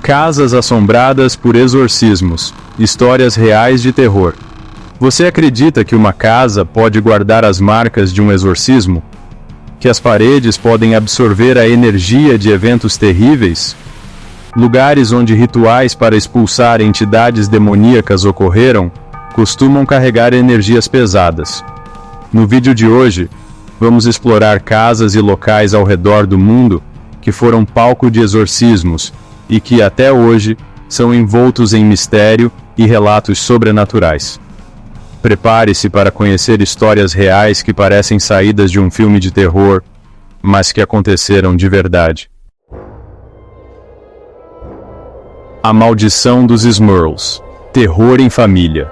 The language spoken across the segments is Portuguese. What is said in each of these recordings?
Casas assombradas por exorcismos. Histórias reais de terror. Você acredita que uma casa pode guardar as marcas de um exorcismo? Que as paredes podem absorver a energia de eventos terríveis? Lugares onde rituais para expulsar entidades demoníacas ocorreram, costumam carregar energias pesadas. No vídeo de hoje, vamos explorar casas e locais ao redor do mundo que foram palco de exorcismos e que até hoje são envoltos em mistério e relatos sobrenaturais. Prepare-se para conhecer histórias reais que parecem saídas de um filme de terror, mas que aconteceram de verdade. A Maldição dos Smurls. Terror em família.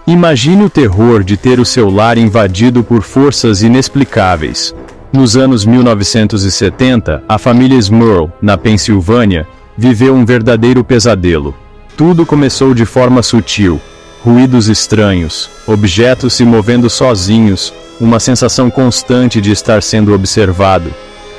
Imagine o terror de ter o seu lar invadido por forças inexplicáveis. Nos anos 1970, a família Smurl, na Pensilvânia, viveu um verdadeiro pesadelo. Tudo começou de forma sutil. Ruídos estranhos, objetos se movendo sozinhos, uma sensação constante de estar sendo observado.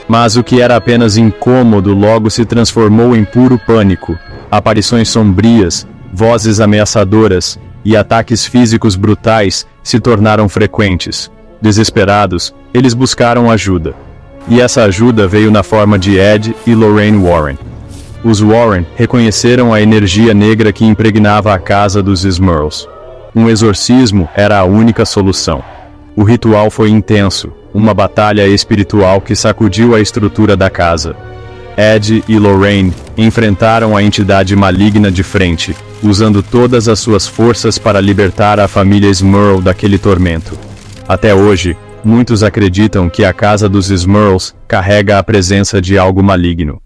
Mas o que era apenas incômodo logo se transformou em puro pânico. Aparições sombrias, vozes ameaçadoras e ataques físicos brutais se tornaram frequentes. Desesperados, eles buscaram ajuda. E essa ajuda veio na forma de Ed e Lorraine Warren. Os Warren reconheceram a energia negra que impregnava a casa dos Smurls. Um exorcismo era a única solução. O ritual foi intenso, uma batalha espiritual que sacudiu a estrutura da casa. Ed e Lorraine enfrentaram a entidade maligna de frente, usando todas as suas forças para libertar a família Smurl daquele tormento. Até hoje, muitos acreditam que a casa dos Smurls carrega a presença de algo maligno.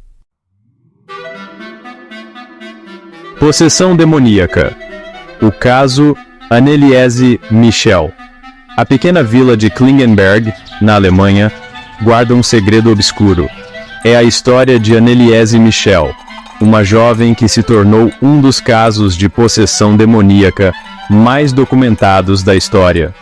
Possessão demoníaca. O caso Anneliese Michel. A pequena vila de Klingenberg, na Alemanha, guarda um segredo obscuro. É a história de Anneliese Michel, uma jovem que se tornou um dos casos de possessão demoníaca mais documentados da história.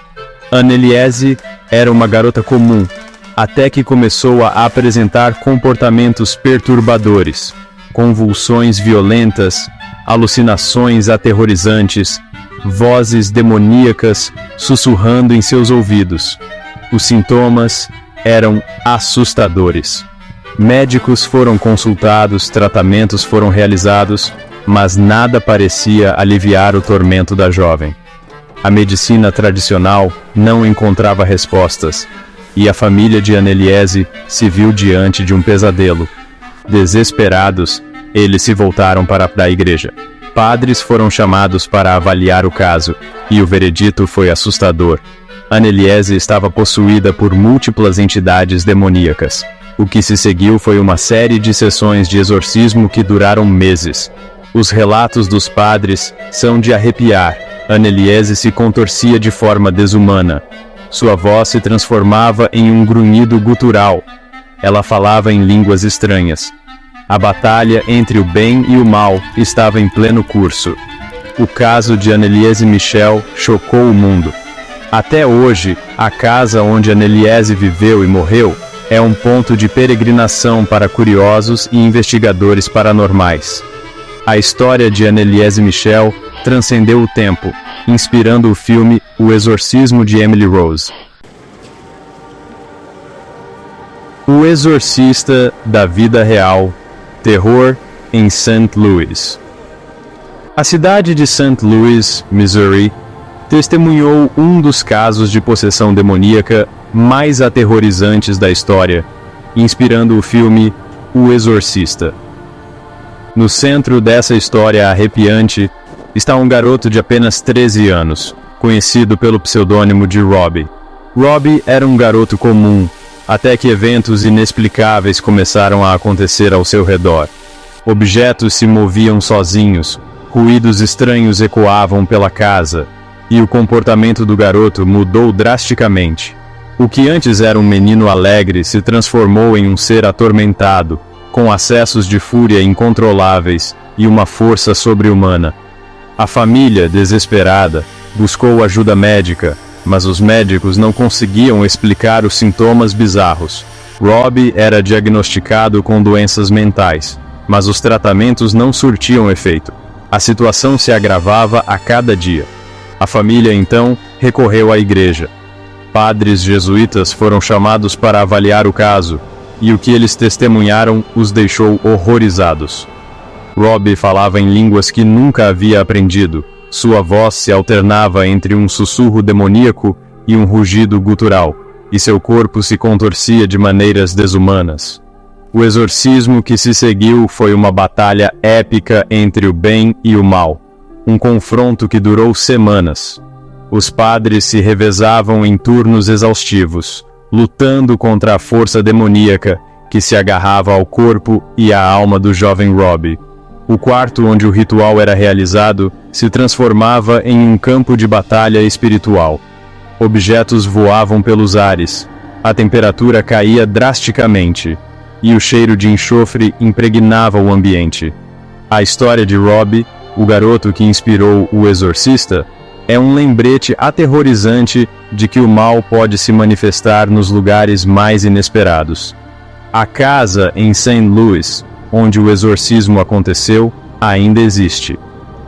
Anneliese era uma garota comum, até que começou a apresentar comportamentos perturbadores, convulsões violentas, alucinações aterrorizantes, vozes demoníacas sussurrando em seus ouvidos. Os sintomas eram assustadores. Médicos foram consultados, tratamentos foram realizados, mas nada parecia aliviar o tormento da jovem. A medicina tradicional não encontrava respostas, e a família de Anneliese se viu diante de um pesadelo. Desesperados, eles se voltaram para a igreja. Padres foram chamados para avaliar o caso, e o veredito foi assustador. Anneliese estava possuída por múltiplas entidades demoníacas. O que se seguiu foi uma série de sessões de exorcismo que duraram meses. Os relatos dos padres são de arrepiar. Anneliese se contorcia de forma desumana. Sua voz se transformava em um grunhido gutural. Ela falava em línguas estranhas. A batalha entre o bem e o mal estava em pleno curso. O caso de Anneliese Michel chocou o mundo. Até hoje, a casa onde Anneliese viveu e morreu é um ponto de peregrinação para curiosos e investigadores paranormais. A história de Anneliese Michel transcendeu o tempo, inspirando o filme O Exorcismo de Emily Rose. O Exorcista da Vida Real. Terror em St. Louis. A cidade de St. Louis, Missouri, testemunhou um dos casos de possessão demoníaca mais aterrorizantes da história, inspirando o filme O Exorcista. No centro dessa história arrepiante está um garoto de apenas 13 anos, conhecido pelo pseudônimo de Robbie. Robbie era um garoto comum, até que eventos inexplicáveis começaram a acontecer ao seu redor. Objetos se moviam sozinhos, ruídos estranhos ecoavam pela casa, e o comportamento do garoto mudou drasticamente. O que antes era um menino alegre se transformou em um ser atormentado, com acessos de fúria incontroláveis e uma força sobre-humana. A família, desesperada, buscou ajuda médica, mas os médicos não conseguiam explicar os sintomas bizarros. Robbie era diagnosticado com doenças mentais, mas os tratamentos não surtiam efeito. A situação se agravava a cada dia. A família, então, recorreu à igreja. Padres jesuítas foram chamados para avaliar o caso, e o que eles testemunharam os deixou horrorizados. Robbie falava em línguas que nunca havia aprendido. Sua voz se alternava entre um sussurro demoníaco e um rugido gutural, e seu corpo se contorcia de maneiras desumanas. O exorcismo que se seguiu foi uma batalha épica entre o bem e o mal, um confronto que durou semanas. Os padres se revezavam em turnos exaustivos, lutando contra a força demoníaca que se agarrava ao corpo e à alma do jovem Robbie. O quarto onde o ritual era realizado se transformava em um campo de batalha espiritual. Objetos voavam pelos ares, a temperatura caía drasticamente, e o cheiro de enxofre impregnava o ambiente. A história de Robbie, o garoto que inspirou O Exorcista, é um lembrete aterrorizante de que o mal pode se manifestar nos lugares mais inesperados. A casa em St. Louis, onde o exorcismo aconteceu, ainda existe.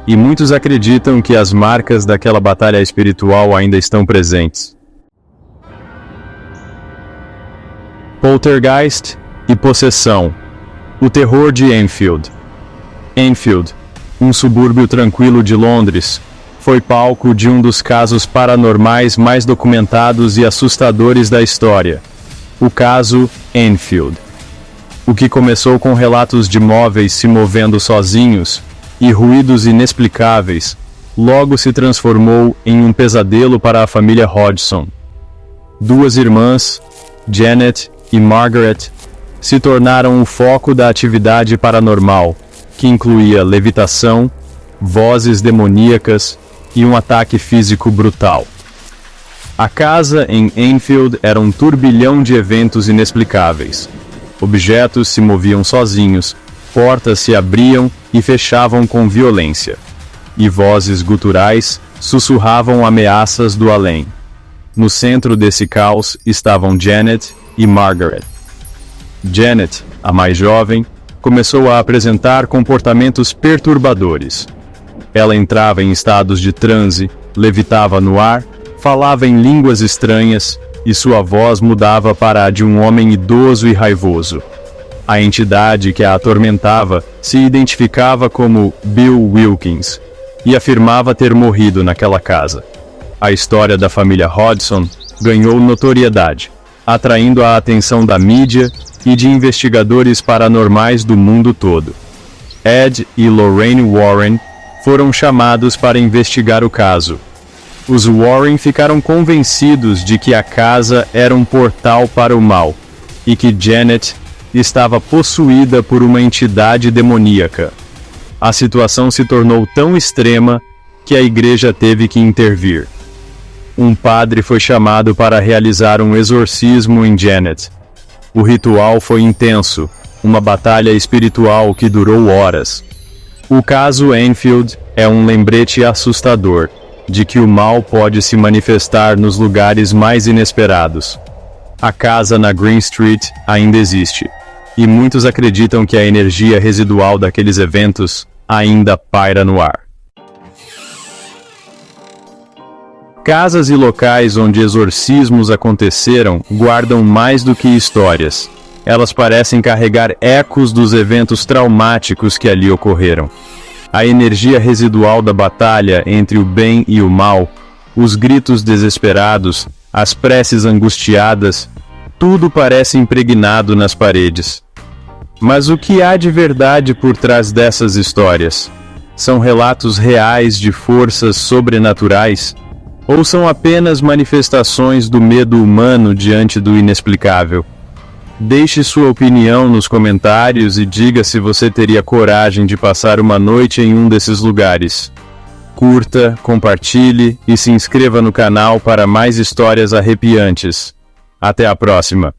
E muitos acreditam que as marcas daquela batalha espiritual ainda estão presentes. Poltergeist e possessão. O terror de Enfield. Enfield, um subúrbio tranquilo de Londres, foi palco de um dos casos paranormais mais documentados e assustadores da história. O caso Enfield. O que começou com relatos de móveis se movendo sozinhos e ruídos inexplicáveis, logo se transformou em um pesadelo para a família Hodgson. Duas irmãs, Janet e Margaret, se tornaram o foco da atividade paranormal, que incluía levitação, vozes demoníacas e um ataque físico brutal. A casa em Enfield era um turbilhão de eventos inexplicáveis. Objetos se moviam sozinhos, portas se abriam e fechavam com violência, e vozes guturais sussurravam ameaças do além. No centro desse caos estavam Janet e Margaret. Janet, a mais jovem, começou a apresentar comportamentos perturbadores. Ela entrava em estados de transe, levitava no ar, falava em línguas estranhas, e sua voz mudava para a de um homem idoso e raivoso. A entidade que a atormentava se identificava como Bill Wilkins, e afirmava ter morrido naquela casa. A história da família Hodgson ganhou notoriedade, atraindo a atenção da mídia e de investigadores paranormais do mundo todo. Ed e Lorraine Warren foram chamados para investigar o caso. Os Warren ficaram convencidos de que a casa era um portal para o mal, e que Janet estava possuída por uma entidade demoníaca. A situação se tornou tão extrema que a igreja teve que intervir. Um padre foi chamado para realizar um exorcismo em Janet. O ritual foi intenso, uma batalha espiritual que durou horas. O caso Enfield é um lembrete assustador de que o mal pode se manifestar nos lugares mais inesperados. A casa na Green Street ainda existe, e muitos acreditam que a energia residual daqueles eventos ainda paira no ar. Casas e locais onde exorcismos aconteceram guardam mais do que histórias. Elas parecem carregar ecos dos eventos traumáticos que ali ocorreram. A energia residual da batalha entre o bem e o mal, os gritos desesperados, as preces angustiadas, tudo parece impregnado nas paredes. Mas o que há de verdade por trás dessas histórias? São relatos reais de forças sobrenaturais? Ou são apenas manifestações do medo humano diante do inexplicável? Deixe sua opinião nos comentários e diga se você teria coragem de passar uma noite em um desses lugares. Curta, compartilhe e se inscreva no canal para mais histórias arrepiantes. Até a próxima!